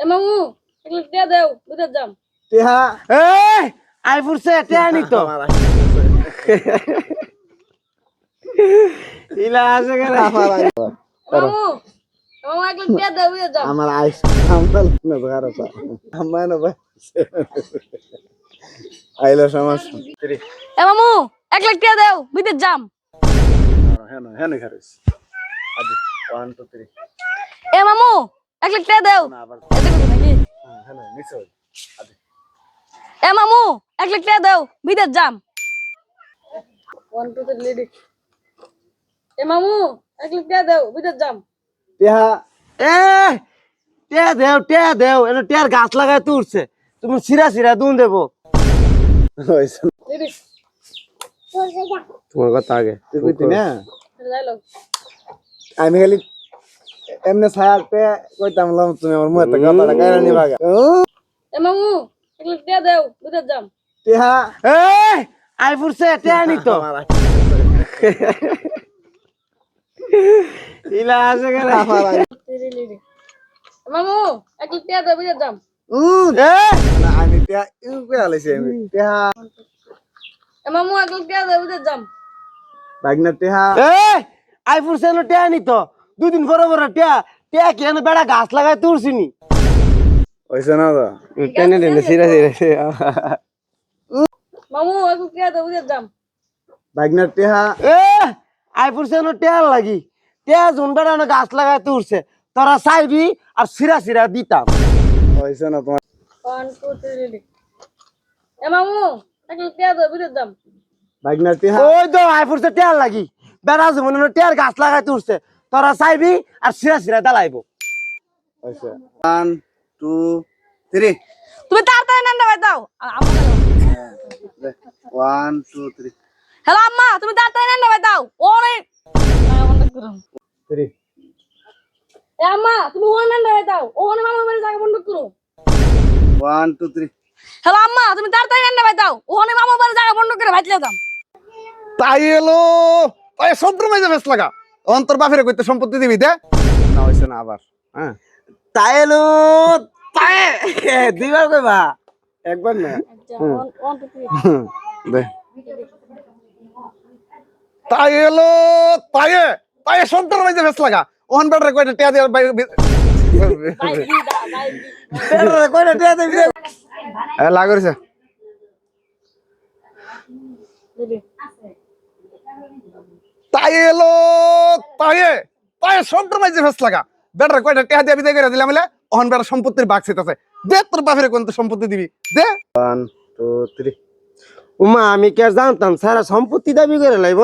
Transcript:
এ মামু এগুলো টিয়া দেও বুঝে যাম। টিহা এই আই ফুরছে টিয়া নি তো আমার আইছে। ইলা আছে কেন আমার আইছে। মামু মামু এগুলো টিয়া দেও বুঝে যাম। আমার আইছে আমার না ভারত আমার না ভাই আইলো সমস্যা এ মামু এগুলো টিয়া দেও বুঝে যাম। হ্যাঁ হ্যাঁ খারিস আদি 1 2 3 এ মামু এগুলো টিয়া দেও না আবার এতে কিছু নাকি। হ্যাঁ নিচে আদি এ মামু এগুলো টিয়া দেও বুঝে যাম। 1 2 3 লেডি। এ মামু এগুলো টিয়া দেও বুঝে যাম। টিহা এ টিয়া দেও এনে টিয়ার গাছ লাগায় তুলছে তুমি সিরা সিরা দুন দেবো হইছে লেডি তোমার কথা আগে তুই কইতি না ডায়লগ। আমি খালি এমনে ছায়াতে কইতাম লম তুমি আমার মুখে কথাটা গায়রা নিবাগা এ মামু এগুলো টিয়া দেও বুঝে যাম। টিহা এই আই ফুরছে টিয়া নি তো আমার আইছে। ইলা আছে কেন আমার আইছে। 3 লেডি। মামু এগুলো টিয়া দেও বুঝে যাম। এ না আমি টিহা ইউ কই আলাইছি আমি টিহা এ মামু এগুলো টিয়া দেও বুঝে যাম। বাগনা টিহা এই আই ফুরছে এনে টিয়া নি তো দুদিন পরে পরে টিয়া টিয়া কি এনে বেড়া গাছ লাগায় তুলছিনি হইছে না তো টেনে টেনে সিরা সিরা মামু এগুলো টিয়া দেও বুঝে যাম। বাগনা টিহা এ আই ফুরছে এনে টিয়ার লাগি টিয়া জুন বেড়া এনে গাছ লাগায় তুলছে তোরা চাইবি আর সিরা সিরা দিতাম হইছে না তোমার 1 2 3 লেডি। এ মামু এগুলো টিয়া দেও বুঝে যাম। বাগনা টিহা ওই তো আই ফুরছে টিয়ার লাগি বেড়া জুন এনে টিয়ার গাছ লাগায় তুলছে তোরা চাইবি আর সিরা সিরা দালাইবো হইছে 1 2 3 তুমি তাড়াতাড়ি নান্ডা বাই দাও। আম্মা গেল। 1 2 3 হ্যালো আম্মা তুমি তাড়াতাড়ি নান্ডা বাই দাও। ওরে কন্টাক্ট করুন। 3 এ আম্মা তুমি ওরে নান্ডা বাই দাও। ওরে মামা মানে জায়গা বন্ধ করো। 1 2 3 হ্যালো আম্মা তুমি তাড়াতাড়ি নান্ডা বাই দাও। ওরে মামা মানে জায়গা বন্ধ করে ভাইতলে দাও। তাই এলো তাই সন্ত্র মাইজে বেশ লাগা অন্তর বাফেরে কইতে সম্পত্তি দিবি দে না হইছে না আবার হ্যাঁ তাইলো তাই দুইবার কইবা একবার না আচ্ছা 1 2 3 দে তাই এলো তাইয়ে তাইয়ে সন্ত্র মাইজে বেশ লাগা ওহন বেটারে কইতে টিয়া দিয়ে by the the by the. কইরা টিয়া দিবি এ লাগরিছে লেডি। তাই এলো তাইয়ে তাইয়ে সন্ত্র মাইজে বেশ লাগা বেটারে কইতে টিয়া দিয়ে বিদায় করে দিলাম বলে ওহন বেটার সম্পত্তির ভাগ ছিটাছে দে তোর বাফেরে কোন সম্পত্তি দিবি দে 1 2 3 উমা আমি কে জানতাম সারা সম্পত্তি দাবি করে লাইব